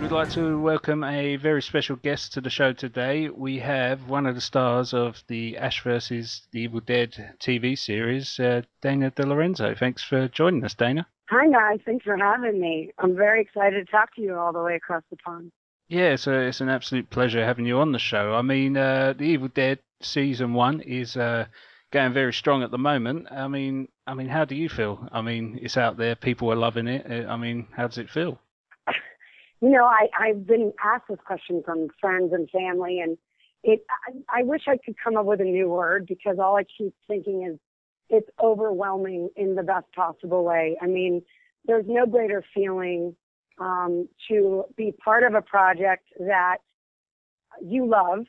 would like to welcome a very special guest to the show today. We have one of the stars of the Ash vs. the Evil Dead TV series, Dana DeLorenzo. Thanks for joining us, Dana. Hi, guys. Thanks for having me. I'm very excited to talk to you all the way across the pond. Yeah, so it's an absolute pleasure having you on the show. I mean, the Evil Dead Season 1 is going very strong at the moment. I mean, how do you feel? I mean, it's out there. People are loving it. I mean, how does it feel? You know, I've been asked this question from friends and family, and I wish I could come up with a new word because all I keep thinking is it's overwhelming in the best possible way. I mean, there's no greater feeling to be part of a project that you love.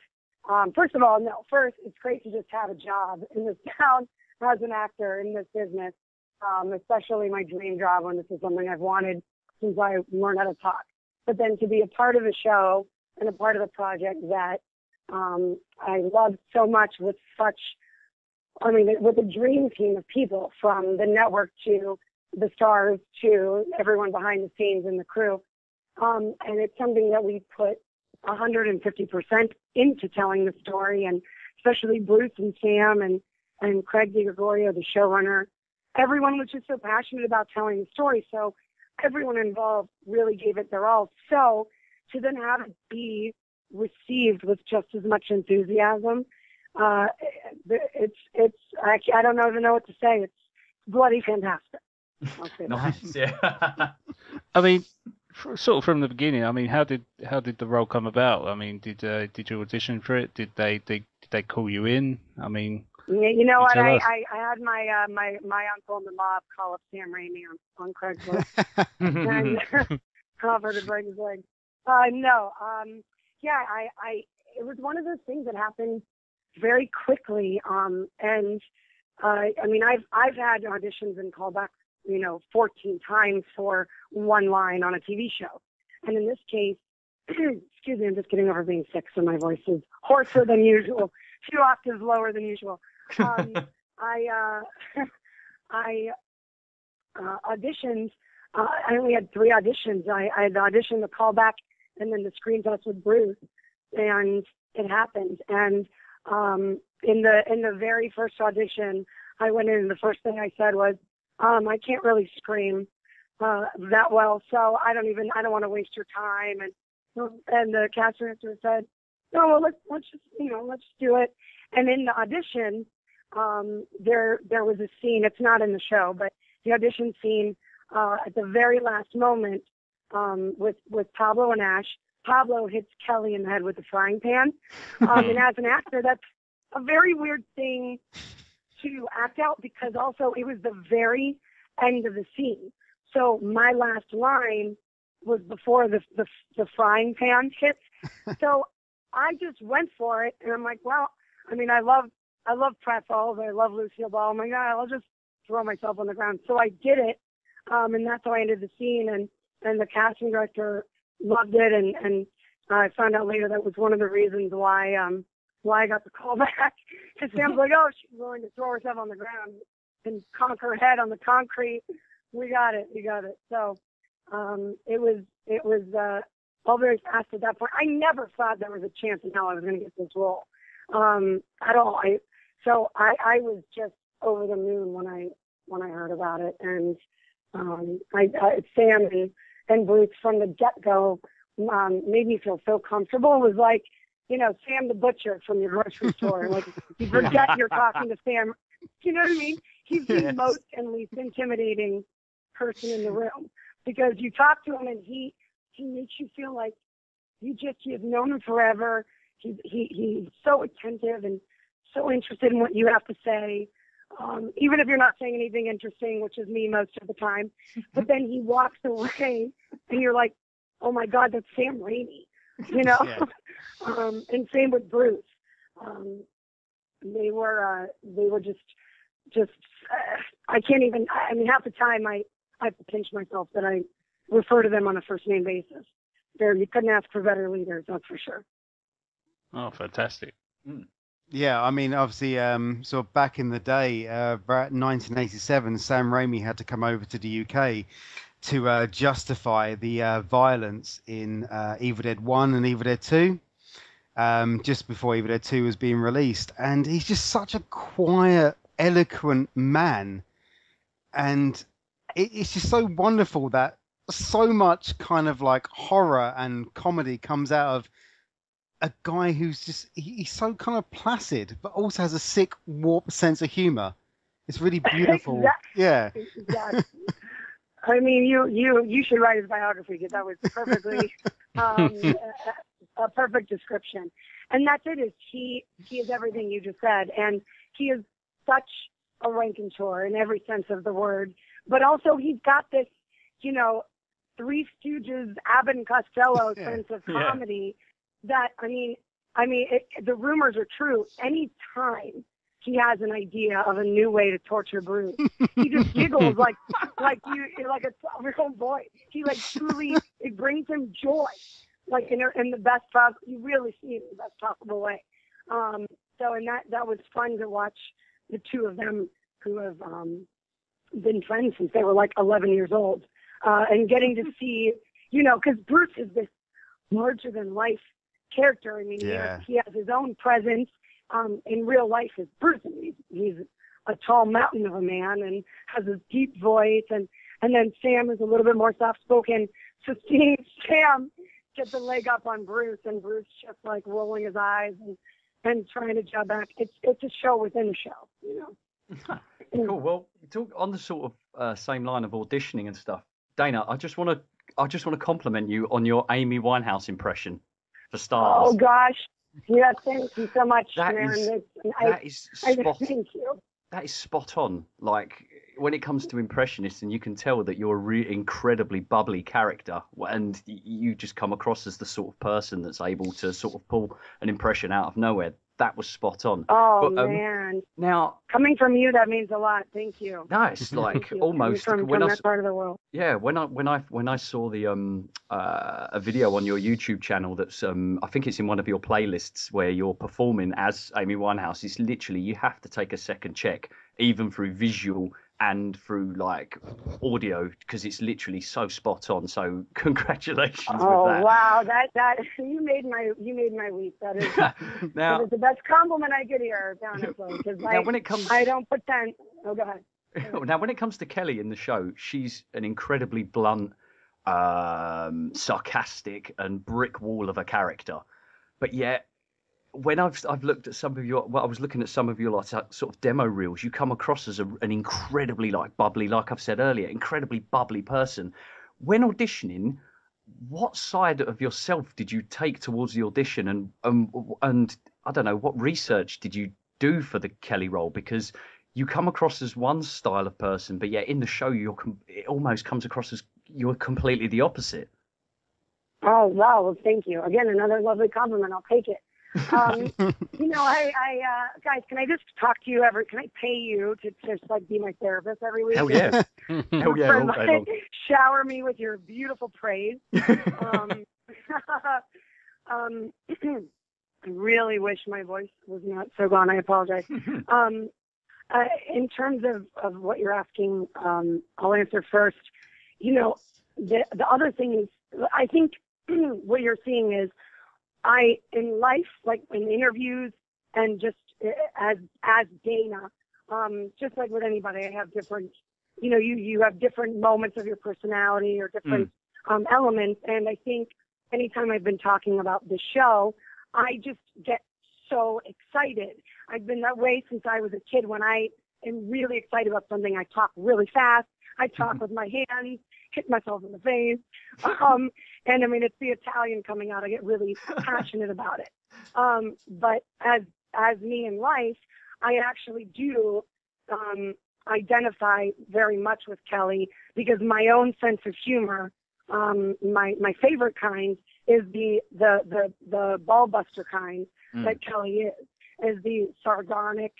First of all, it's great to just have a job in this town as an actor in this business, especially my dream job when this is something I've wanted since I learned how to talk. But then to be a part of a show and a part of a project that I love so much with a dream team of people from the network to the stars to everyone behind the scenes and the crew. And it's something that we put 150% into telling the story, and especially Bruce and Sam and Craig DeGregorio, the showrunner. Everyone was just so passionate about telling the story. So everyone involved really gave it their all. So to then have it be received with just as much enthusiasm, I don't even know what to say. It's bloody fantastic. Nice, yeah. I mean, sort of from the beginning. I mean, how did the role come about? I mean, did you audition for it? Did they call you in? I mean, you know what? I had my my uncle in the mob call up Sam Raimi on Craigslist and offered to break his leg. It was one of those things that happened very quickly. And I mean, I've had auditions and callbacks, 14 times for one line on a TV show. And in this case, excuse me, I'm just getting over being sick, so my voice is hoarser than usual, a few octaves lower than usual. I auditioned. I only had 3 auditions. I had the audition, the callback, and then the screen test with Bruce, and it happened. And in the very first audition, I went in, and the first thing I said was, I can't really scream that well, so I don't want to waste your time. And the cast director said, no, well, let's just do it. And in the audition, there was a scene. It's not in the show, but the audition scene at the very last moment with Pablo and Ash. Pablo hits Kelly in the head with a frying pan, and as an actor, that's a very weird thing to act out because also it was the very end of the scene. So my last line was before the frying pan hit. So I just went for it, and I'm like, well, I mean, I love pretzels. I love Lucille Ball. I'm like, I'll just throw myself on the ground. So I did it, and that's how I ended the scene. And the casting director loved it, and I found out later that was one of the reasons why I got the call back. Because Sam's like, oh, she's willing to throw herself on the ground and conk her head on the concrete. We got it. So it was all very fast at that point. I never thought there was a chance in hell I was going to get this role at all. I was just over the moon when I heard about it, and Sam and Bruce from the get-go made me feel so comfortable. It was like, Sam the butcher from your grocery store. Like, you forget you're talking to Sam. You know what I mean? He's the most and least intimidating person in the room because you talk to him and he makes you feel like you've known him forever. He's so attentive and so interested in what you have to say, even if you're not saying anything interesting, which is me most of the time. But then he walks away and you're like, oh my God, that's Sam Raimi, Yeah. And same with Bruce. They were just I can't even. I mean, half the time I have to pinch myself that I refer to them on a first name basis. You couldn't ask for better leaders, that's for sure. Oh, fantastic. Yeah, I mean, obviously, sort of back in the day, about 1987, Sam Raimi had to come over to the UK to justify the violence in Evil Dead 1 and Evil Dead 2, just before Evil Dead 2 was being released. And he's just such a quiet, eloquent man. And it's just so wonderful that so much kind of like horror and comedy comes out of a guy who's just, he's so kind of placid, but also has a sick, warped sense of humor. It's really beautiful. Yeah. Exactly. I mean, you should write his biography, because that was perfectly a perfect description. And that's it. Is he is everything you just said, and he is such a raconteur in every sense of the word. But also, he's got this, Three Stooges, Abbott and Costello sense of comedy. That I mean, the rumors are true. Any time he has an idea of a new way to torture Bruce, he just giggles like a 12-year-old boy. He truly, it brings him joy, in the best possible. You really see it in the best possible way. That was fun to watch the two of them who have been friends since they were 11 years old, and getting to see, because Bruce is this larger than life character. I mean, he has his own presence. In real life, is Bruce. He's a tall mountain of a man and has this deep voice, and then Sam is a little bit more soft-spoken. So seeing Sam get the leg up on Bruce, and Bruce just rolling his eyes and trying to jump back, it's a show within a show, Cool. Well, talk on the sort of same line of auditioning and stuff. Dana, I just want to compliment you on your Amy Winehouse impression for starters. Oh gosh. Yeah, thank you so much, man. Thank you. That is spot on. When it comes to impressionists, and you can tell that you're a incredibly bubbly character, and you just come across as the sort of person that's able to sort of pull an impression out of nowhere. That was spot on. Oh, man. Now, coming from you, that means a lot. Thank you. Nice, almost from that part of the world. Yeah, when I saw the a video on your YouTube channel that's I think it's in one of your playlists where you're performing as Amy Winehouse. It's literally, you have to take a second check, even through visual and through audio, because it's literally so spot on. So congratulations with that. Oh wow, that you made my week. That is that is the best compliment I could hear, honestly. Because I don't pretend. Oh, go ahead. Now, when it comes to Kelly in the show, she's an incredibly blunt, sarcastic, and brick wall of a character. But yet, when I've looked at some of your, I was looking at some of your sort of demo reels, you come across as an incredibly bubbly, like I've said earlier, incredibly bubbly person. When auditioning, what side of yourself did you take towards the audition, and I don't know, what research did you do for the Kelly role? Because you come across as one style of person, but yet in the show it almost comes across as you're completely the opposite. Oh wow, well, thank you again. Another lovely compliment. I'll take it. Guys, can I just talk to you can I pay you to just be my therapist every week? Hell yeah. Hell yeah, all day long. Shower me with your beautiful praise. I really wish my voice was not so gone. I apologize. In terms of what you're asking, I'll answer first. The other thing is, I think what you're seeing is, in life, in interviews and just as Dana, just like with anybody, I have different, you have different moments of your personality or different elements. And I think anytime I've been talking about the show, I just get so excited. I've been that way since I was a kid. When I am really excited about something, I talk really fast. I talk with my hands, hit myself in the face. And I mean, it's the Italian coming out. I get really passionate about it. But as me in life, I actually do identify very much with Kelly, because my own sense of humor, my favorite kind is the ball buster kind that Kelly is the sardonic,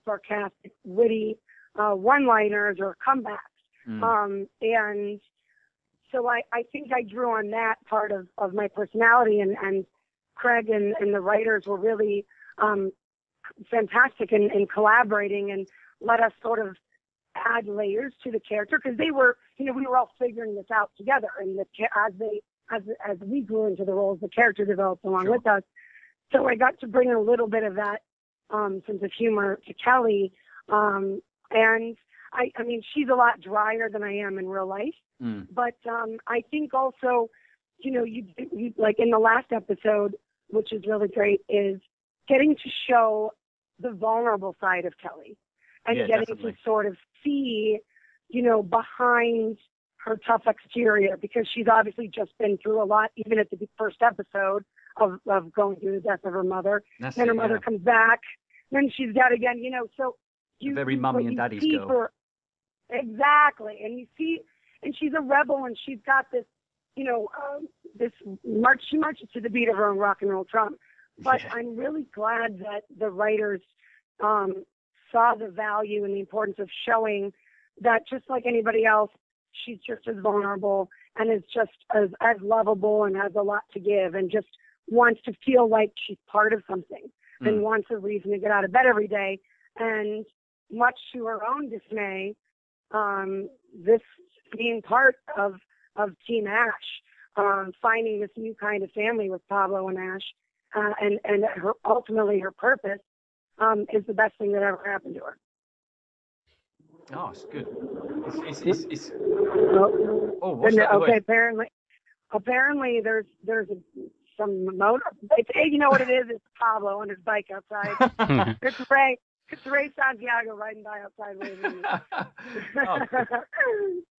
sarcastic, witty one-liners or comebacks. And so I think I drew on that part of my personality, and Craig and the writers were really fantastic in collaborating and let us sort of add layers to the character, because they were we were all figuring this out together, and as we grew into the roles, the character developed along with us. So I got to bring a little bit of that sense of humor to Kelly. And I mean, she's a lot drier than I am in real life. But I think also, you like in the last episode, which is really great, is getting to show the vulnerable side of Kelly and getting to sort of see, behind her tough exterior, because she's obviously just been through a lot, even at the first episode of going through the death of her mother. Then her mother comes back, then she's dead again, so you very mummy and daddy's girl. Her, exactly. And you see, and she's a rebel, and she's got this, she marches to the beat of her own rock and roll drum. But I'm really glad that the writers saw the value and the importance of showing that just like anybody else, she's just as vulnerable and is just as lovable and has a lot to give and just wants to feel like she's part of something and wants a reason to get out of bed every day. And much to her own dismay, this being part of Team Ash, finding this new kind of family with Pablo and Ash, and ultimately her purpose is the best thing that ever happened to her. Oh, it's good. It's oh, what's that? Okay, apparently there's some motor. You know what it is? It's Pablo on his bike outside. It's Ray Santiago riding by outside waving.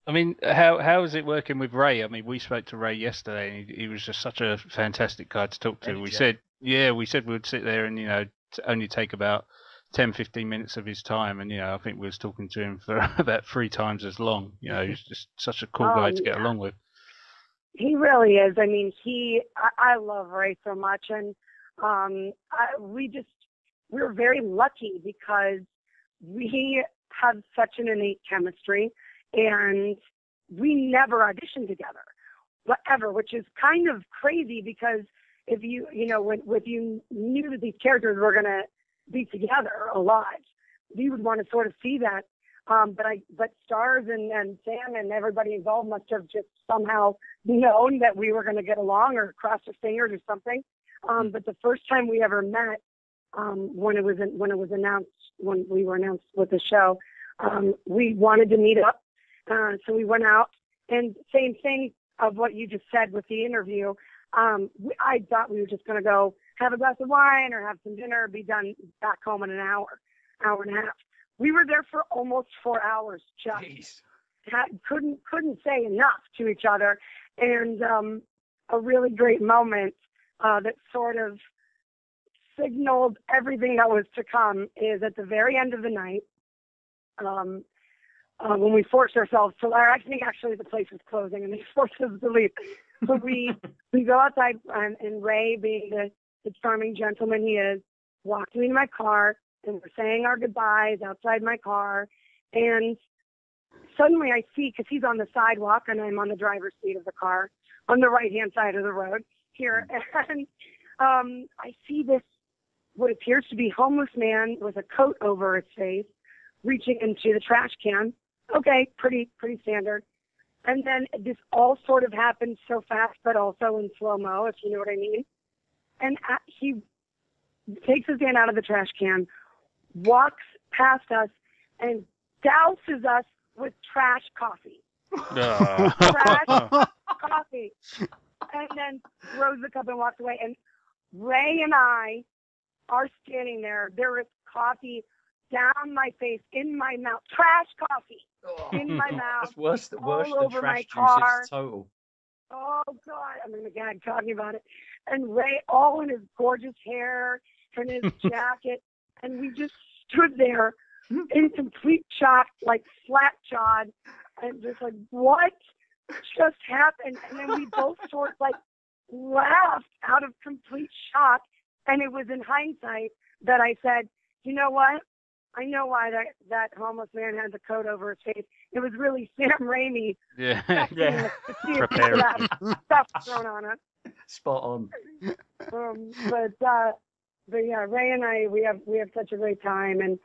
I mean, how is it working with Ray? I mean, we spoke to Ray yesterday, and he was just such a fantastic guy to talk to. We said we'd sit there and only take about 10-15 minutes of his time, and I think we was talking to him for about 3 times as long. He's just such a cool guy to get along with. He really is. I mean, I love Ray so much, and we're very lucky because we have such an innate chemistry, and we never auditioned together, ever, which is kind of crazy because if you knew that these characters were going to be together a lot, you would want to sort of see that. But Stars and Sam and everybody involved must have just somehow known that we were going to get along or crossed their fingers or something. But the first time we ever met, when we were announced with the show, we wanted to meet up. So we went out, and same thing of what you just said with the interview. I thought we were just going to go have a glass of wine or have some dinner, be done back home in an hour and a half. We were there for almost 4 hours. Just couldn't say enough to each other, and a really great moment that sort of signaled everything that was to come is at the very end of the night, when we forced ourselves to, I think actually the place was closing and they forced us to leave. But we go outside, and Ray, being the charming gentleman he is, walked me to my car, and we're saying our goodbyes outside my car. And suddenly I see, because he's on the sidewalk and I'm on the driver's seat of the car on the right-hand side of the road here, and I see this, what appears to be homeless man with a coat over his face, reaching into the trash can. Okay, pretty standard. And then this all sort of happened so fast, but also in slow-mo, if you know what I mean. And he takes his hand out of the trash can, walks past us, and douses us with trash coffee. Trash coffee. And then throws the cup and walks away. And Ray and I are standing there. There is coffee down my face, in my mouth. Trash coffee in my mouth. That's worse than trash car. juice. Total. Oh, God. I'm going to gag talking about it. And Ray, all in his gorgeous hair and his jacket. And we just stood there in complete shock, like flat-jawed, and just like, what just happened? And then we both sort of like laughed out of complete shock. And it was in hindsight that I said, you know what? I know why that homeless man had the coat over his face. It was really Sam Raimi. Yeah. Prepared. Stuff thrown on us. Spot on. But yeah, Ray and I, we have such a great time, and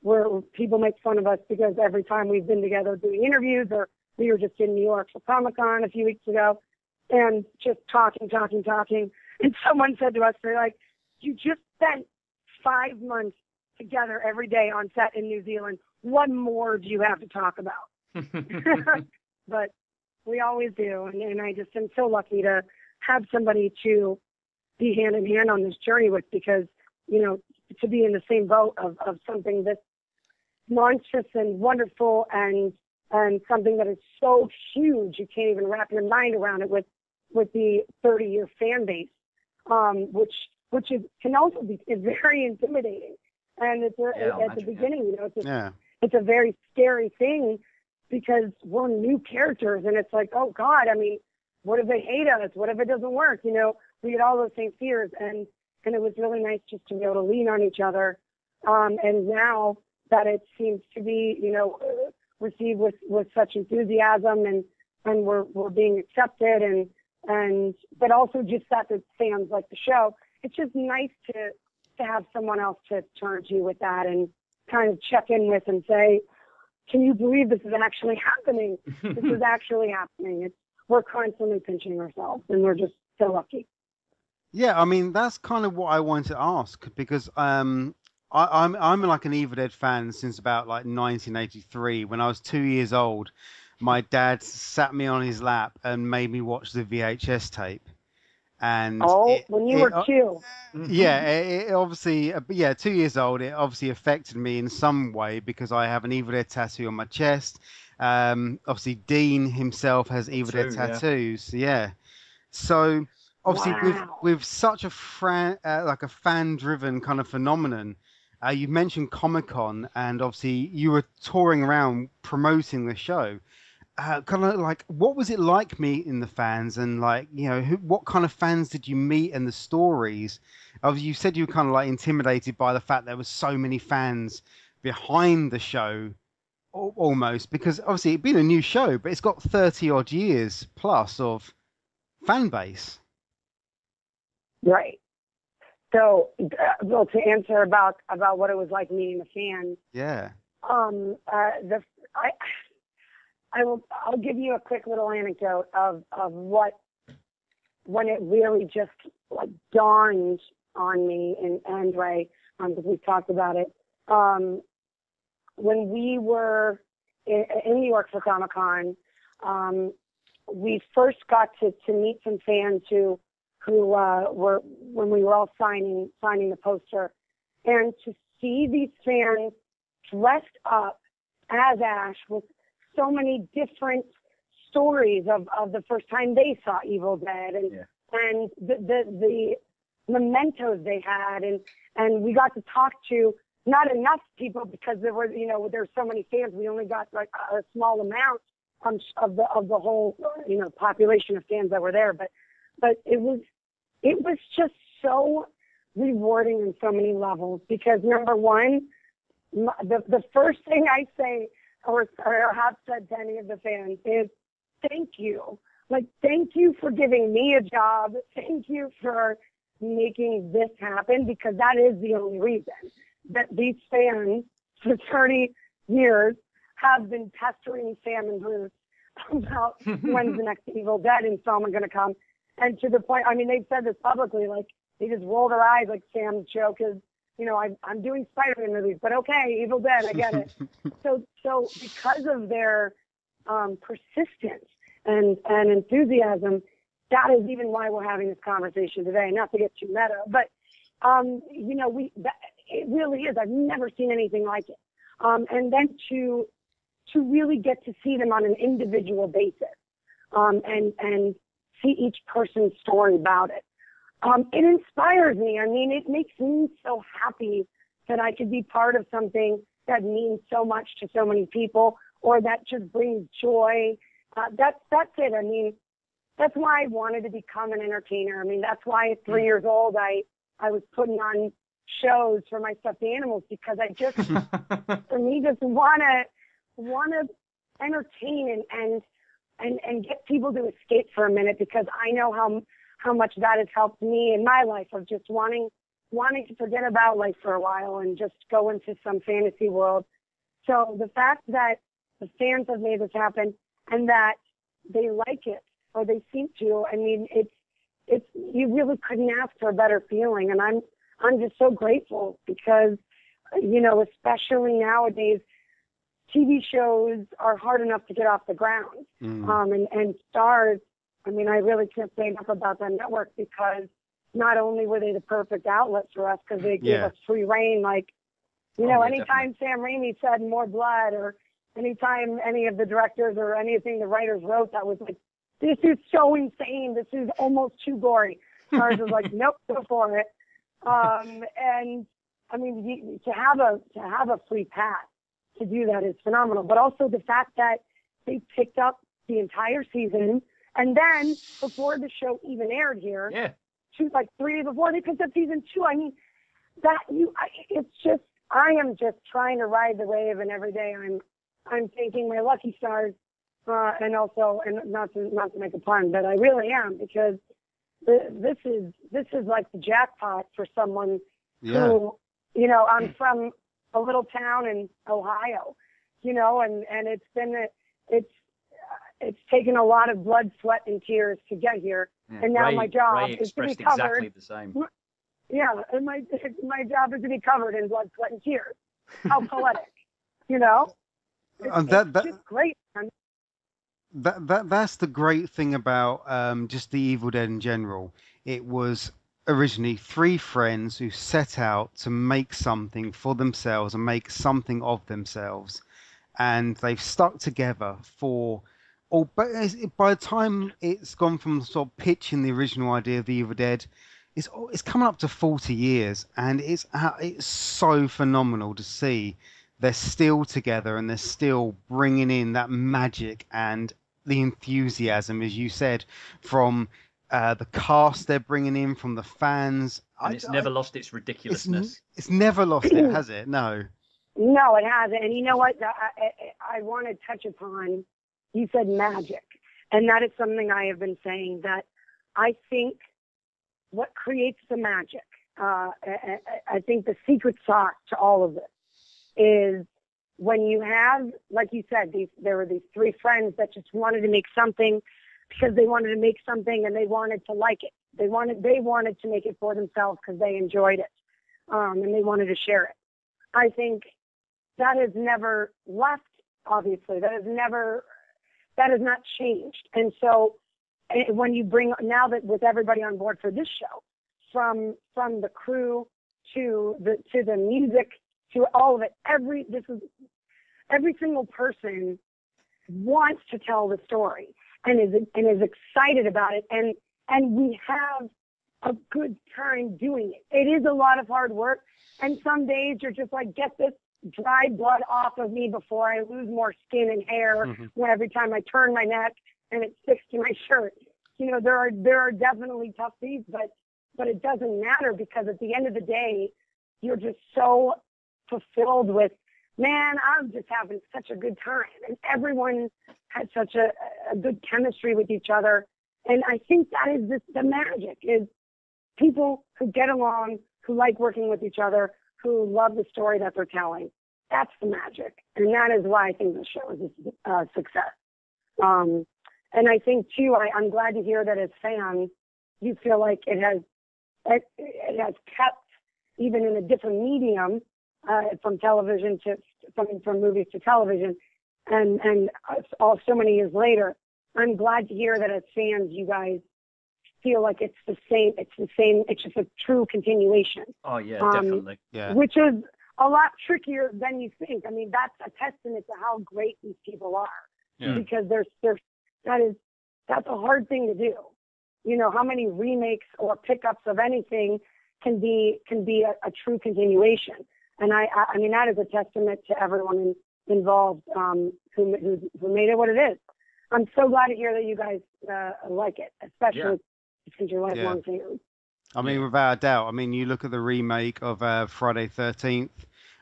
where people make fun of us because every time we've been together doing interviews, or we were just in New York for Comic-Con a few weeks ago, and just talking. And someone said to us, they're like, you just spent 5 months together every day on set in New Zealand. What more do you have to talk about? But we always do. And I just am so lucky to have somebody to be hand in hand on this journey with, because, you know, to be in the same boat of something this monstrous and wonderful and something that is so huge you can't even wrap your mind around it with the 30-year fan base, which can also be very intimidating. And it's at the beginning, you know, it's a very scary thing because we're new characters, and it's like, oh God, I mean, what if they hate us? What if it doesn't work? You know, we get all those same fears, and it was really nice just to be able to lean on each other. And now that it seems to be, you know, received with such enthusiasm, and we're being accepted, and but also just that the fans like the show. It's just nice to have someone else to turn to with that and kind of check in with and say, can you believe this is actually happening? This is actually happening. We're constantly pinching ourselves, and we're just so lucky. Yeah, I mean, that's kind of what I wanted to ask, because I'm like an Evil Dead fan since about like 1983. When I was 2 years old, my dad sat me on his lap and made me watch the VHS tape. And when you were 2. Yeah, it obviously, 2 years old, it obviously affected me in some way because I have an Evil Dead tattoo on my chest. Obviously, Dean himself has Evil Dead tattoos. Yeah. So obviously, with such a fan-driven kind of phenomenon, you mentioned Comic-Con, and obviously you were touring around promoting the show. Kind of like, what was it like meeting the fans, and like, you know, what kind of fans did you meet, and the stories? You said you were kind of like intimidated by the fact there was so many fans behind the show, almost, because obviously it'd been a new show, but it's got 30 odd years plus of fan base. Right. So, well, to answer about what it was like meeting the fans. Yeah. I'll give you a quick little anecdote of when it really just like dawned on me and Andre, because we talked about it. When we were in New York for Comic-Con, we first got to meet some fans who were, when we were all signing the poster, and to see these fans dressed up as Ash with so many different stories of the first time they saw Evil Dead, and the mementos they had, and we got to talk to not enough people because there were, you know, there's so many fans. We only got like a small amount of the whole, you know, population of fans that were there, but it was just so rewarding in so many levels, because number one, the first thing I say or have said to any of the fans is thank you. Like, thank you for giving me a job. Thank you for making this happen, because that is the only reason that these fans for 30 years have been pestering Sam and Bruce about when's the next Evil Dead installment going to come. And to the point, I mean, they've said this publicly, like, they just roll their eyes, like Sam's joke is, you know, I'm doing Spider-Man movies, but okay, Evil Dead, I get it. So because of their persistence and enthusiasm, that is even why we're having this conversation today. Not to get too meta, but you know, it really is. I've never seen anything like it. And then to really get to see them on an individual basis, and see each person's story about it. It inspires me. I mean, it makes me so happy that I could be part of something that means so much to so many people, or that just brings joy. That's it. I mean, that's why I wanted to become an entertainer. I mean, that's why at 3 years old, I was putting on shows for my stuffed animals, because I just, for me, just want to entertain and get people to escape for a minute, because I know how much that has helped me in my life, of just wanting wanting to forget about life for a while and just go into some fantasy world. So the fact that the fans have made this happen and that they like it, or they seem to, I mean, it's you really couldn't ask for a better feeling. And I'm just so grateful because, you know, especially nowadays, TV shows are hard enough to get off the ground. And Stars, I mean, I really can't say enough about that network because not only were they the perfect outlet for us because they gave us free reign, like, you know, anytime Sam Raimi said more blood, or anytime any of the directors or anything the writers wrote that was like, this is so insane, this is almost too gory, Stars was like, nope, go for it. And I mean, to have a free pass to do that is phenomenal. But also the fact that they picked up the entire season, and then before the show even aired here, 3 days before, they picked up season 2. I mean, it's just, I am just trying to ride the wave, and every day I'm thanking my lucky stars, and also, and not to make a pun, but I really am, because this is like the jackpot for someone who, you know, I'm from a little town in Ohio, you know, and it's taken a lot of blood, sweat, and tears to get here, and now my job is to be covered. Exactly the same. Yeah, and my job is to be covered in blood, sweat, and tears. How poetic, you know? It's just great, man. That's the great thing about just the Evil Dead in general. It was originally 3 friends who set out to make something for themselves and make something of themselves, and they've stuck together for. But by the time it's gone from sort of pitching the original idea of the Evil Dead, it's coming up to 40 years, and it's so phenomenal to see they're still together and they're still bringing in that magic and the enthusiasm, as you said, from the cast they're bringing in, from the fans. And it's never lost its ridiculousness. It's never lost it, has it? No. No, it hasn't. And you know what? I want to touch upon, you said magic. And that is something I have been saying, that I think what creates the magic, I think the secret sauce to all of this is when you have, like you said, there were these 3 friends that just wanted to make something because they wanted to make something and they wanted to like it. They wanted to make it for themselves because they enjoyed it, and they wanted to share it. I think that has never left, obviously. That has not changed. And so when you bring, now that with everybody on board for this show, from the crew to the music, to all of it, every single person wants to tell the story and is excited about it, and we have a good time doing it. It is a lot of hard work, and some days you're just like, get this dry blood off of me before I lose more skin and hair when every time I turn my neck and it sticks to my shirt. You know, there are definitely tough days, but it doesn't matter, because at the end of the day, you're just so fulfilled with, man, I'm just having such a good time, and everyone had such a good chemistry with each other. And I think that is the magic, is people who get along, who like working with each other, who love the story that they're telling. That's the magic, and that is why I think the show is a success. And I think too, I'm glad to hear that as fans, you feel like it has kept, even in a different medium, from television to from movies to television, and all so many years later, I'm glad to hear that as fans, you guys feel like it's the same. It's just a true continuation. Oh yeah, definitely. Yeah. Which is a lot trickier than you think. I mean, that's a testament to how great these people are. Yeah. Because that's a hard thing to do. You know, how many remakes or pickups of anything can be a true continuation? And I mean, that is a testament to everyone involved, who made it what it is. I'm so glad to hear that you guys like it, especially since you're lifelong fans. I mean, without a doubt. I mean, you look at the remake of Friday 13th,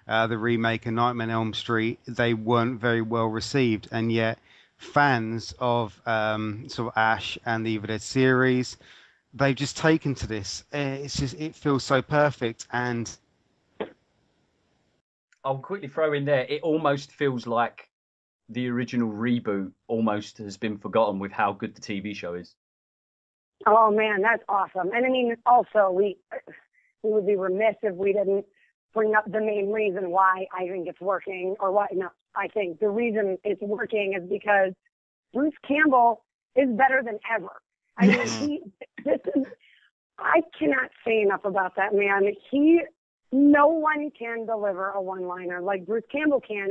the remake of Nightmare on Elm Street, they weren't very well received, and yet fans of sort of Ash and the Evil Dead series, they've just taken to this. It feels so perfect. And I'll quickly throw in there, it almost feels like the original reboot almost has been forgotten with how good the TV show is. Oh man, that's awesome. And I mean, also we would be remiss if we didn't bring up the main reason why I think it's working, or why. No, I think the reason it's working is because Bruce Campbell is better than ever. I mean, I cannot say enough about that man. No one can deliver a one-liner like Bruce Campbell can.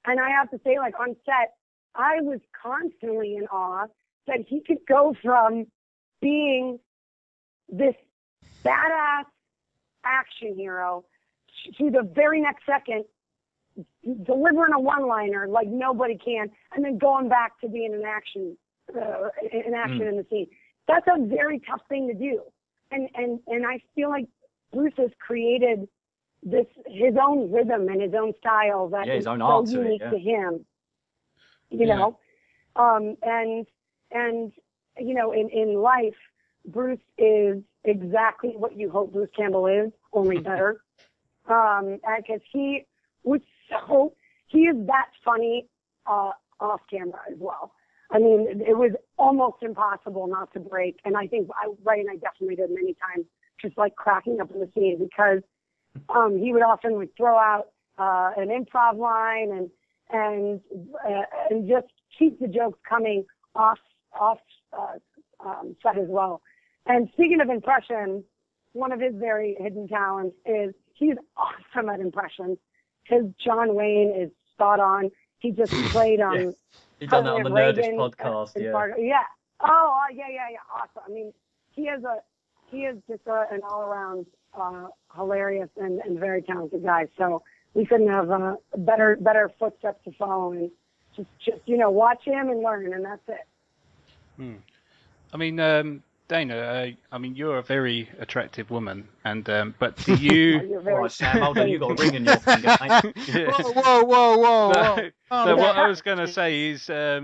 And I have to say, like, on set, I was constantly in awe that he could go from being this badass action hero to the very next second delivering a one-liner like nobody can, and then going back to being an action in the scene. That's a very tough thing to do. And I feel like Bruce has created his own rhythm and his own style that is so unique to him. You know? And you know, in life, Bruce is exactly what you hope Bruce Campbell is, only better. Because he is that funny off camera as well. I mean, it was almost impossible not to break. And I think Ray and I definitely did many times, just like cracking up in the scene, because he would often like throw out an improv line and just keep the jokes coming off set as well. And speaking of impressions, one of his very hidden talents is he's awesome at impressions. His John Wayne is spot on. He just played on. He done that on the Nerdish podcast. Yeah. Oh, yeah. Awesome. I mean, he is just an all-around hilarious and very talented guy. So we couldn't have better footsteps to follow, and just watch him and learn, and that's it. I mean, Dana, I mean, you're a very attractive woman, and but do you? All right, Sam, hold on, you got a ring in your finger, mate. Yeah. Whoa. So what I was going to say is, I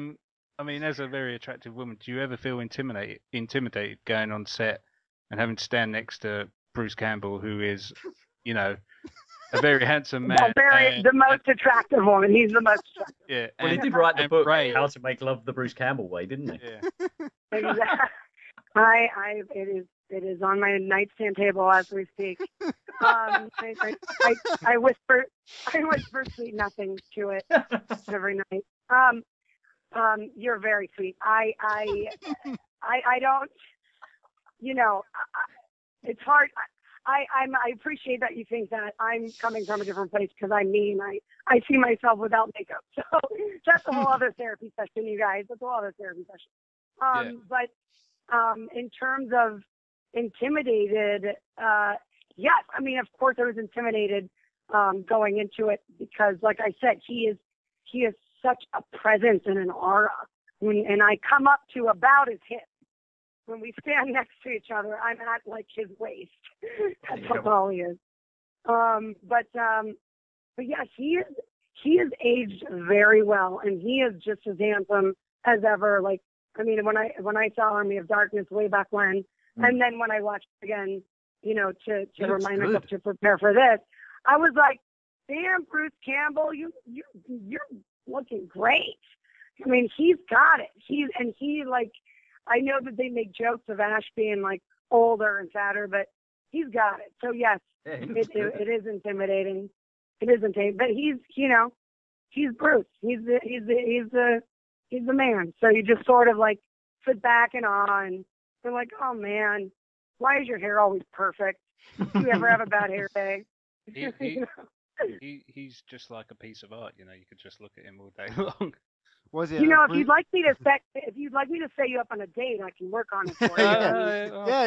mean, as a very attractive woman, do you ever feel intimidated going on set and having to stand next to Bruce Campbell, who is, a very handsome man? The most attractive woman. He's the most attractive. Yeah. Well, he did write the book, Ray, How to Make Love the Bruce Campbell Way, didn't he? Yeah. Exactly. It is on my nightstand table as we speak. I whisper sweet nothings to it every night. You're very sweet. I don't, it's hard. I appreciate that you think that I'm coming from a different place, because I see myself without makeup. So that's a whole other therapy session, you guys. That's a whole other therapy session. But in terms of intimidated, yes. I mean, of course I was intimidated going into it, because, like I said, he is such a presence and an aura. And I come up to about his hip. When we stand next to each other, I'm at like his waist. That's all he is. But yeah, he is aged very well, and he is just as handsome as ever. Like, I mean, when I saw Army of Darkness way back when, and then when I watched again, to remind myself to prepare for this, I was like, damn, Bruce Campbell, you're looking great. I mean, he's got it. I know that they make jokes of Ash being like older and fatter, but he's got it. So yes, it is intimidating. It is intimidating, but he's Bruce. He's the man. So you just sort of like sit back and on. You're like, oh man, why is your hair always perfect? Do you ever have a bad hair day? He's just like a piece of art. You could just look at him all day long. Was it? If you'd like me to set you up on a date, I can work on it for you.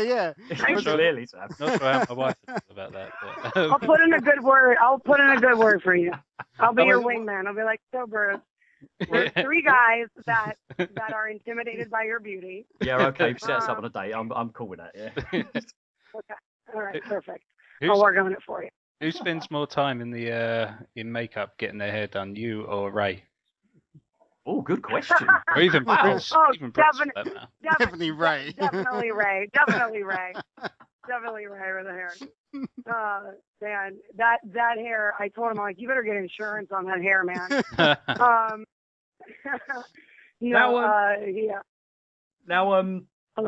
Yeah. Clearly, Sam. Not sure how my wife feels about that. But, I'll put in a good word for you. I'll be your wingman. I'll be like, so Bruce, we're three guys that are intimidated by your beauty. Yeah, okay. Set us up on a date. I'm cool with that. Yeah. Okay. All right. Perfect. I'll work on it for you. Who spends more time in makeup getting their hair done, you or Ray? Oh, good question. Or even Wow. Prince. Oh, Even Prince for that matter. Definitely Ray. Definitely Ray. Definitely Ray. Definitely Ray with the hair. Man, that hair. I told him, I'm like, you better get insurance on that hair, man. Yeah. Now,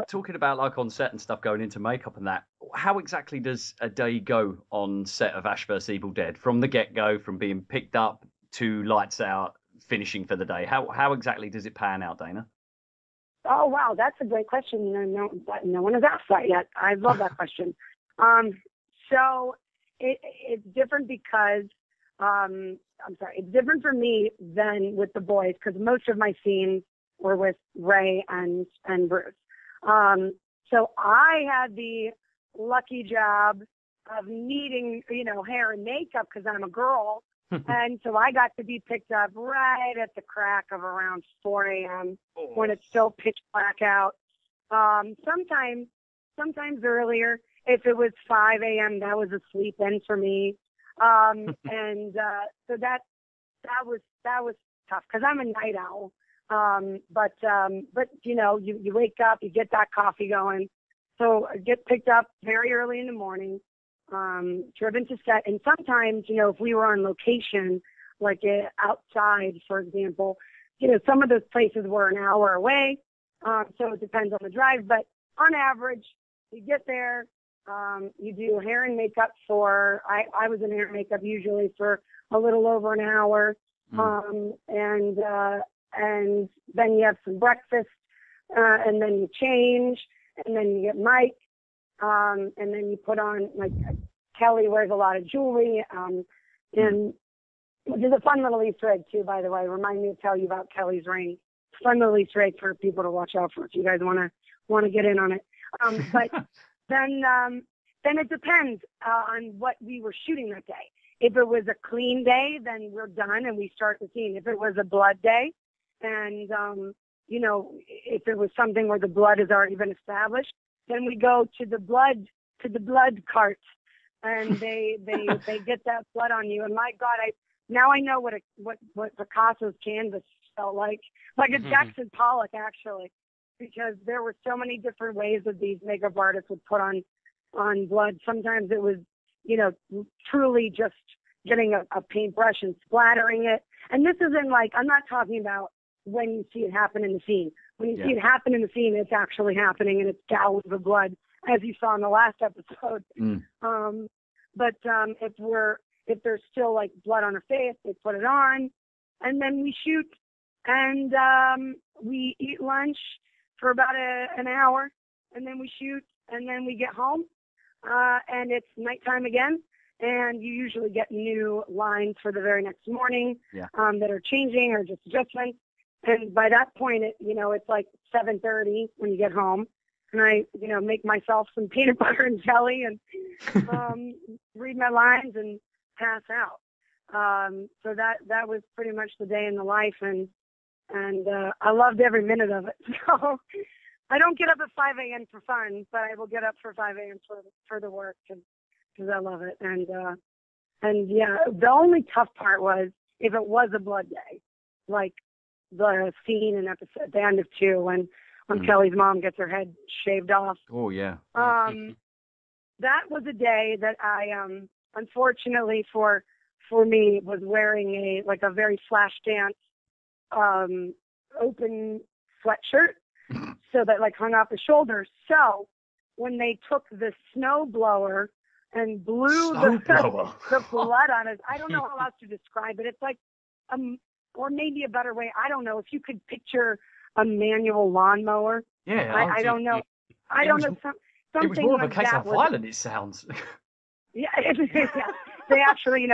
talking about like on set and stuff, going into makeup and that, how exactly does a day go on set of Ash vs Evil Dead from the get-go, from being picked up to lights out, finishing for the day? How exactly does it pan out, Dana? Oh, wow, that's a great question. No one has asked that yet. I love that question. So it's different because, it's different for me than with the boys because most of my scenes were with Ray and Bruce. So I had the lucky job of needing, hair and makeup because I'm a girl. And so I got to be picked up right at the crack of around 4 a.m. when it's still pitch black out. Sometimes earlier. If it was 5 a.m., that was a sleep in for me. So that was tough because I'm a night owl. But you wake up, you get that coffee going. So I get picked up very early in the morning, driven to set. And sometimes, if we were on location, like outside, for example, some of those places were an hour away. So it depends on the drive. But on average, you get there, you do hair and makeup I was in hair and makeup usually for a little over an hour. And then you have some breakfast, and then you change, and then you get Mike, and then you put on, like, Kelly wears a lot of jewelry, and which is a fun little Easter egg too, by the way. Remind me to tell you about Kelly's ring. Fun little Easter egg for people to watch out for if you guys want to get in on it. But then it depends on what we were shooting that day. If it was a clean day, then we're done and we start the scene. If it was a blood day, and if it was something where the blood has already been established, then we go to the blood cart, and they get that blood on you. And my God, I know what Picasso's canvas felt like a Jackson Pollock actually, because there were so many different ways that these makeup artists would put on blood. Sometimes it was, truly just getting a paintbrush and splattering it. And this isn't like, I'm not talking about when you see it happen in the scene. When you see it happen in the scene, it's actually happening and it's gouges of blood, as you saw in the last episode. But if there's still like blood on her face, they put it on, and then we shoot, and we eat lunch for about an hour, and then we shoot, and then we get home, and it's nighttime again, and you usually get new lines for the very next morning that are changing or just adjustments. And by that point, it's like 7:30 when you get home, and I, make myself some peanut butter and jelly and read my lines and pass out. So that was pretty much the day in the life, and I loved every minute of it. So I don't get up at 5 a.m. for fun, but I will get up for 5 a.m. for the work because I love it. And the only tough part was if it was a blood day, like the scene in at the end of 2 when Kelly's mom gets her head shaved off. Oh yeah. That was a day that I unfortunately for me was wearing a very flash dance open sweatshirt, so that like hung off the shoulders. So when they took the snow blower and blew the blood on it, I don't know how else to describe it. It's like or maybe a better way, I don't know, if you could picture a manual lawnmower. Yeah, I don't know. I don't know. Something it was more of a like case that of violent, it sounds. Yeah, they actually,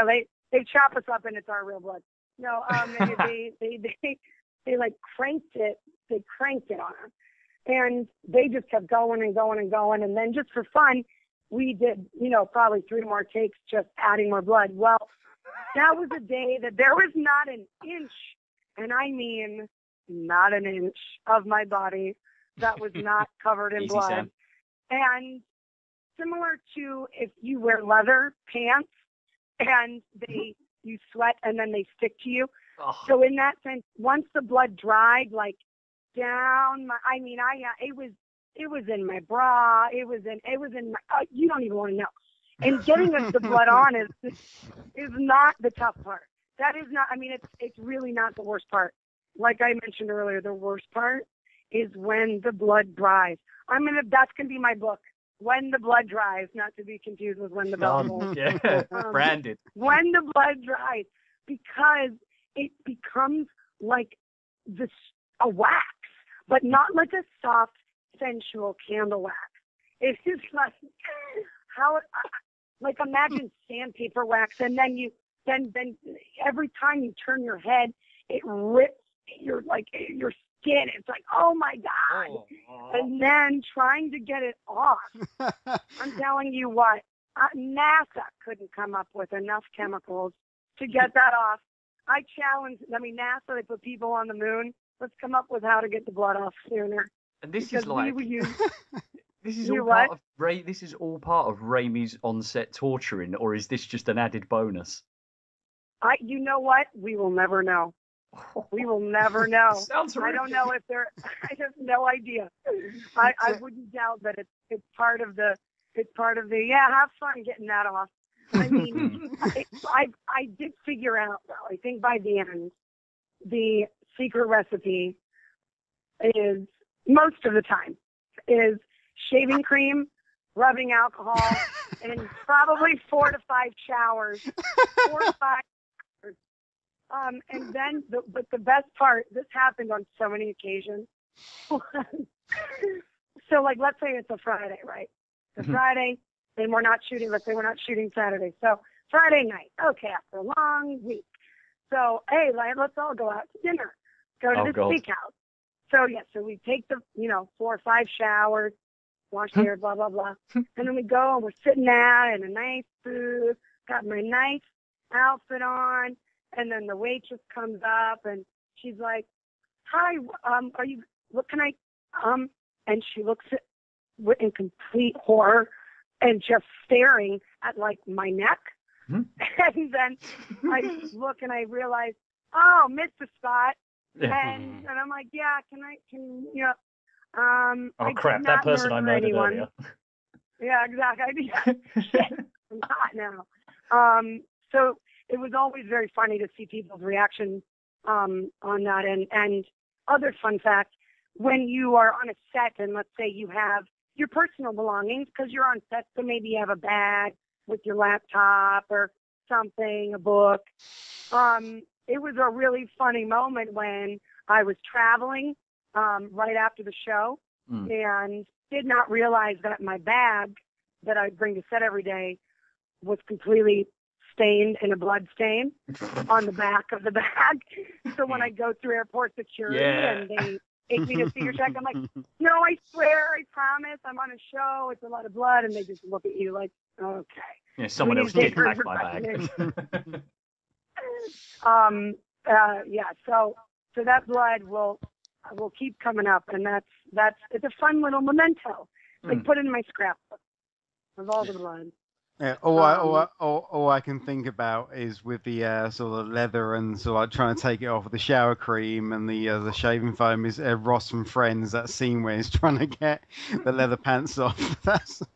they chop us up and it's our real blood. No, they like cranked it. They cranked it on us, and they just kept going and going and going. And then just for fun, we did, probably 3 more takes, just adding more blood. Well, that was a day that there was not an inch, and I mean not an inch of my body that was not covered in blood. Sam. And similar to if you wear leather pants and you sweat and then they stick to you. So in that sense, once the blood dried, like down my, it was in my bra, it was in my, you don't even want to know. And getting the blood on is not the tough part. That is not, it's really not the worst part. Like I mentioned earlier, the worst part is when the blood dries. That's going to be my book. When the blood dries, not to be confused with when the bell tolls. Yeah, branded. When the blood dries, because it becomes like a wax, but not like a soft, sensual candle wax. It is like like imagine sandpaper wax, and then then every time you turn your head, it rips your skin. It's like, oh my God. And then trying to get it off. I'm telling you what, NASA couldn't come up with enough chemicals to get that off. I challenge, NASA, they put people on the moon. Let's come up with how to get the blood off sooner. And this because is like, this is all part of Raimi's on-set torturing, or is this just an added bonus? You know what? We will never know. We will never know. Sounds horrific. I don't know if I have no idea. I wouldn't doubt that it's part of the, have fun getting that off. I mean, I did figure out, though, I think by the end, the secret recipe is, most of the time, is shaving cream, rubbing alcohol, and probably 4 to 5 showers. 4 to 5 showers. And then, but the best part, this happened on so many occasions. So, like, let's say it's a Friday, right? It's a Friday, and we're not shooting, let's say we're not shooting Saturday. So, Friday night, okay, after a long week. So, hey, let's all go out to dinner. Go to the steakhouse. So, so we take the, 4 or 5 showers, wash hair, blah, blah, blah. And then we go, and we're sitting there in a nice booth, got my nice outfit on, and then the waitress comes up, and she's like, hi, what can I, and she looks at, in complete horror and just staring at, like, my neck. And then I look and I realize, oh, missed the spot. And I'm like, yeah, oh, crap, that person I murdered earlier. Yeah, exactly. Shit, I'm hot now. So it was always very funny to see people's reactions on that. And other fun fact, when you are on a set and let's say you have your personal belongings, because you're on set, so maybe you have a bag with your laptop or something, a book. It was a really funny moment when I was traveling right after the show and did not realize that my bag that I bring to set every day was completely stained in a blood stain on the back of the bag. So when I go through airport security and they take me to see your check, I'm like, no, I swear, I promise, I'm on a show, it's a lot of blood, and they just look at you like, okay. Yeah, someone else did pack my bag. So that blood will keep coming up, and it's a fun little memento. Like put it in my scrapbook of all the blood. Yeah, all I can think about is with the sort of leather and sort of like trying to take it off with the shower cream and the shaving foam is Ross from Friends, that scene where he's trying to get the leather pants off.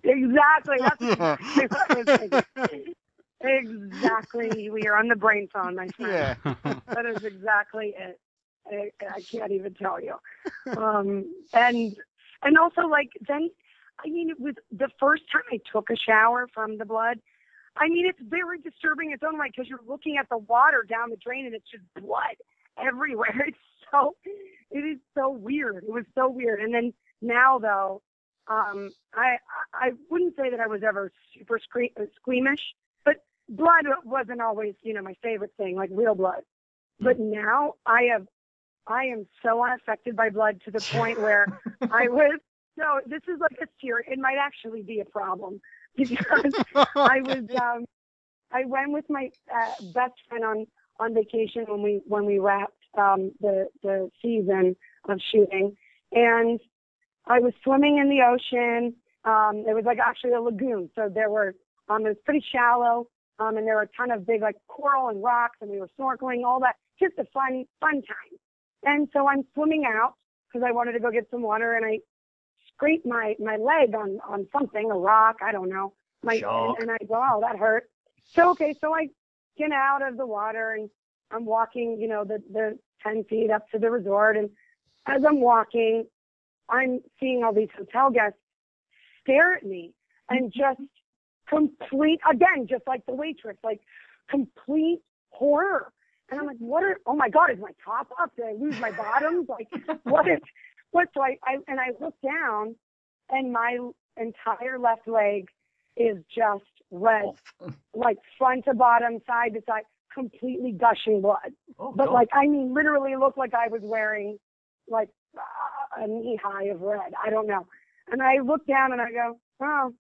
Exactly. That's exactly what I was thinking. Exactly. We are on the brain phone, my friend. Yeah. That is exactly it. I can't even tell you. And also, like, then, it was the first time I took a shower from the blood. It's very disturbing in its own way because you're looking at the water down the drain and it's just blood everywhere. It is so weird. It was so weird. And then now, though, I wouldn't say that I was ever super squeamish, but blood wasn't always, my favorite thing, like real blood. But now I am so unaffected by blood to the point where no, this is like a serious, it might actually be a problem because I went with my best friend on vacation when we wrapped the season of shooting, and I was swimming in the ocean. It was like actually a lagoon, so there were it was pretty shallow, And there were a ton of big like coral and rocks, and we were snorkeling, all that, just a fun time. And so I'm swimming out because I wanted to go get some water, and I scraped my leg on something, a rock, I don't know. And I go, oh, that hurt. So I get out of the water, and I'm walking, the 10 feet up to the resort. And as I'm walking, I'm seeing all these hotel guests stare at me and just again, just like the waitress, like complete horror. And I'm like, oh my God, is my top up? Did I lose my bottoms? Like, so I look down, and my entire left leg is just red, like front to bottom, side to side, completely gushing blood. But God. Literally it looked like I was wearing like a knee high of red. I don't know. And I look down and I go, oh,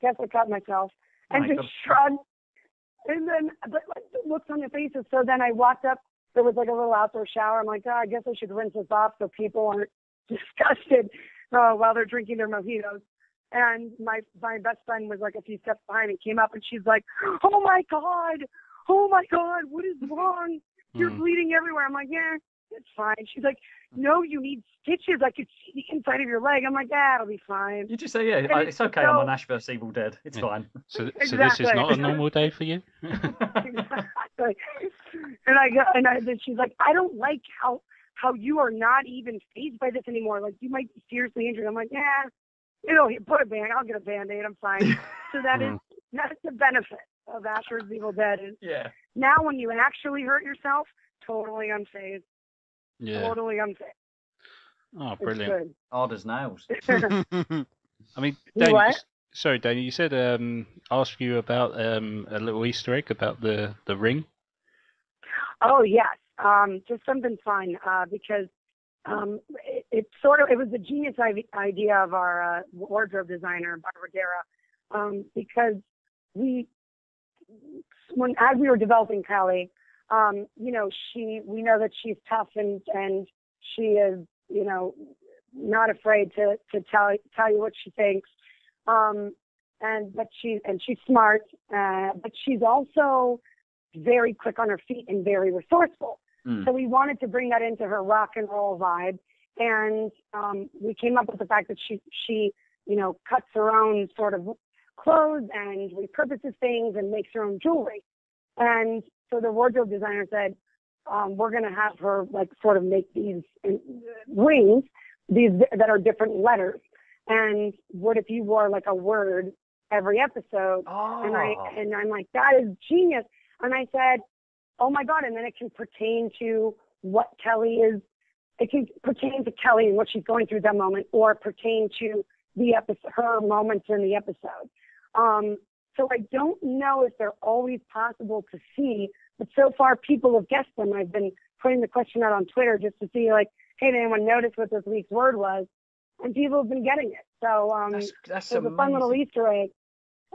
guess I cut myself. And just shrug. And then, but the looks on their faces. So then I walked up. There was like a little outdoor shower. I'm like, I guess I should rinse this off so people aren't disgusted while they're drinking their mojitos. And my best friend was like a few steps behind and came up, and she's like, oh my God, what is wrong? You're bleeding everywhere. I'm like, yeah, it's fine. She's like, no, you need stitches. I could see the inside of your leg. I'm like, yeah, it'll be fine. You just say, yeah, it's okay. I'm on Ash vs. Evil Dead. It's fine. So this is not a normal day for you? Exactly. And she's like, I don't like how you are not even fazed by this anymore. Like, you might be seriously injured. I'm like, yeah, put a band. I'll get a Band-Aid. I'm fine. So that's the benefit of Ash vs. Evil Dead. Yeah. Now when you actually hurt yourself, totally unfazed. Yeah. Totally unfazed. Oh, brilliant. Hard as nails. I mean, Dana, you said ask you about a little Easter egg about the ring. Oh yes, just something fun because it was the genius idea of our wardrobe designer Barbara Dara, because as we were developing Kelly, we know that she's tough and she is not afraid to tell you what she thinks, but she's smart, but she's also very quick on her feet and very resourceful. So we wanted to bring that into her rock and roll vibe, and we came up with the fact that she cuts her own sort of clothes and repurposes things and makes her own jewelry. And so the wardrobe designer said, we're going to have her like sort of make these rings, these that are different letters. And what if you wore like a word every episode? Oh. And I'm like, that is genius. And I said, oh my God. And then it can pertain to what Kelly is. It can pertain to Kelly and what she's going through at that moment, or pertain to the episode, her moments in the episode. So I don't know if they're always possible to see, but so far people have guessed them. I've been putting the question out on Twitter just to see, like, hey, did anyone notice what this week's word was? And people have been getting it. So that's there's a fun little Easter egg.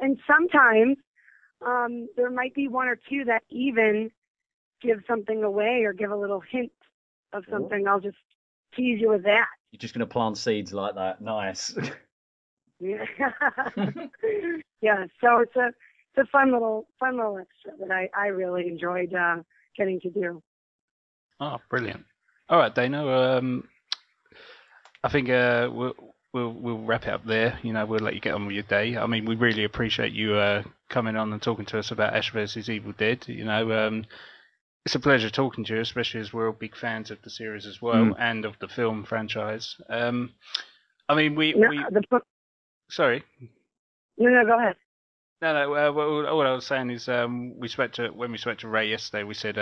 And sometimes there might be one or two that even give something away or give a little hint of something. I'll just tease you with that. You're just going to plant seeds like that. Nice. Yeah. Yeah. So it's a fun little extra that I really enjoyed getting to do. Oh, brilliant! All right, Dana. I think we'll wrap it up there. We'll let you get on with your day. I mean, we really appreciate you coming on and talking to us about Ash vs. Evil Dead. It's a pleasure talking to you, especially as we're all big fans of the series as well, and of the film franchise. I mean, sorry. No, go ahead. No. What I was saying is, when we spoke to Ray yesterday, we said,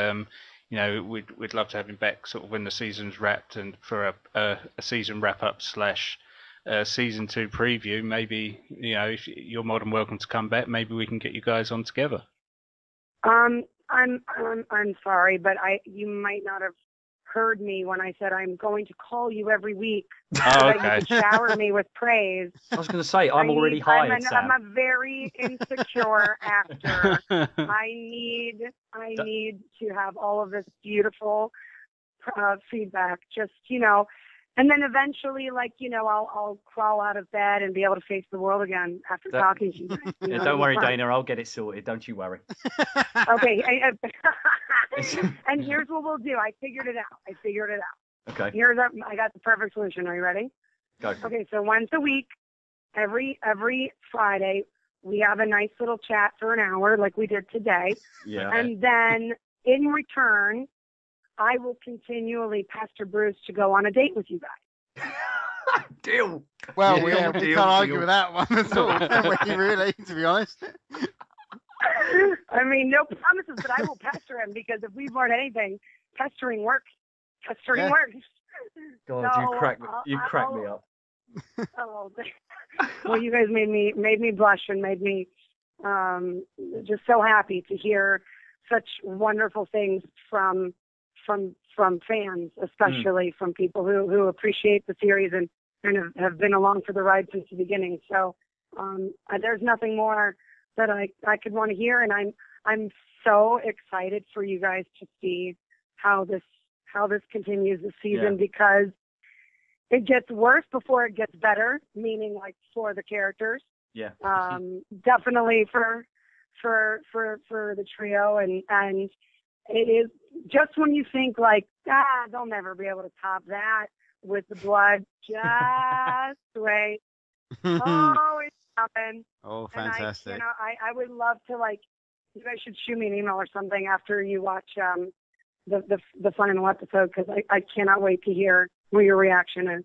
we'd love to have him back sort of when the season's wrapped, and for a season wrap up / season 2 preview. Maybe if you're more than welcome to come back, maybe we can get you guys on together. I'm sorry, but you might not have heard me when I said I'm going to call you every week so that you can shower me with praise. I was going to say I'm already hired, Sam. I'm a very insecure actor. I need to have all of this beautiful feedback. Just And then eventually, like, you know, I'll crawl out of bed and be able to face the world again after talking to you. Yeah, don't worry, Dana. I'll get it sorted. Don't you worry. Okay. And here's what we'll do. I figured it out. Okay. I got the perfect solution. Are you ready? Go. Okay, so once a week, every Friday, we have a nice little chat for an hour like we did today. Yeah. And then in return, I will continually pester Bruce to go on a date with you guys. Deal. Well, Deal, we deal, can't argue deal. with that one at all, can we, really, to be honest? I mean, no promises, but I will pester him because if we've learned anything, pestering works. Pestering works. God, So, you crack me up. Oh, well, you guys made me blush and made me just so happy to hear such wonderful things from fans, especially from people who appreciate the series and have been along for the ride since the beginning. So there's nothing more that I could want to hear, and I'm so excited for you guys to see how this continues this season, because it gets worse before it gets better, meaning like for the characters. Yeah. Definitely for the trio, and it is just when you think like, they'll never be able to top that with the blood, just wait. Oh, it's coming. Oh, fantastic. And I would love to, like, you guys should shoot me an email or something after you watch the final episode, because I cannot wait to hear what your reaction is.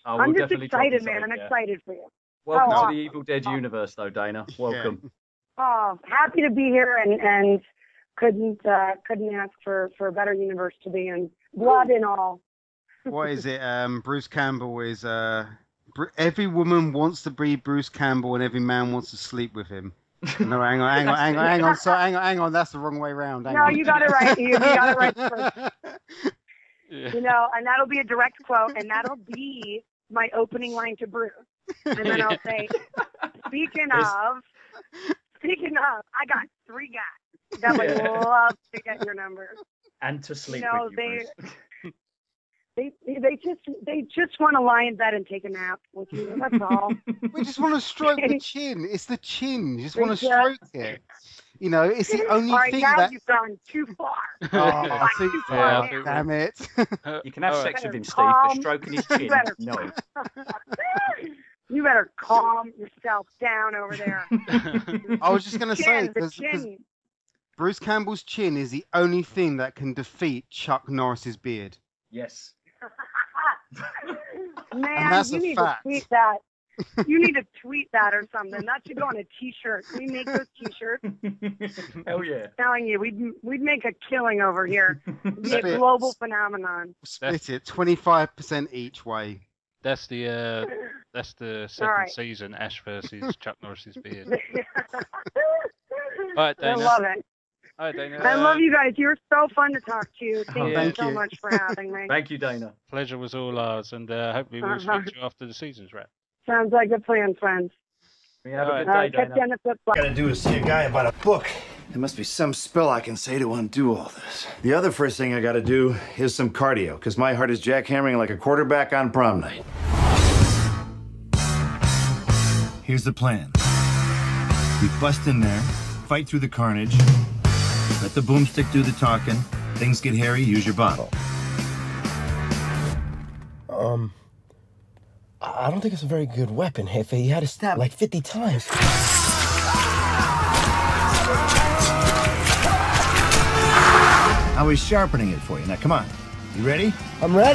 Oh, I'm we'll just excited, man. I'm excited for you. Welcome to awesome. the Evil Dead universe, though, Dana. Welcome. Oh, happy to be here, and couldn't ask for a better universe to be in. Blood and all. What is it? Bruce Campbell is every woman wants to be Bruce Campbell, and every man wants to sleep with him. No, hang on. So hang on. That's the wrong way around. No, you got it right. You got it right first. Yeah. You know, and that'll be a direct quote, and that'll be my opening line to Bruce. And then I'll say, speaking of, I got 3 guys that would love to get your number. And to sleep with you, they just want to lie in bed and take a nap with you. That's all. We just want to stroke the chin. It's the chin. You just want to stroke it. You know, it's the only thing now that... you've gone too far. Oh, too far. Damn it. You can have sex with him, Steve, but stroking his chin, no. You better calm yourself down over there. I was just going to say, because chin. Bruce Campbell's chin is the only thing that can defeat Chuck Norris's beard. Yes. Man, that's you a need fact. to tweet that. You need to tweet that or something. That should go on a T-shirt. Can we make those T-shirts? Hell yeah! I'm telling you, we'd make a killing over here. It'd be a global phenomenon. Split it 25% each way. That's the second season, Ash versus Chuck Norris's beard. All right, Dana. I love it. All right, Dana. I love you guys. You're so fun to talk to. Thank you so you. much for having me. Thank you, Dana. Pleasure was all ours, and hopefully we'll speak to you after the season's wrap. Sounds like a plan, friends. We have a good day, Dana. Catch you on the flip side. What I gotta do is see a guy about a book. There must be some spell I can say to undo all this. The other first thing I gotta do is some cardio, because my heart is jackhammering like a quarterback on prom night. Here's the plan. We bust in there, fight through the carnage, let the boomstick do the talking. Things get hairy, use your bottle. I don't think it's a very good weapon, Jefe. You had to stab like 50 times. I was sharpening it for you. Now, come on. You ready? I'm ready.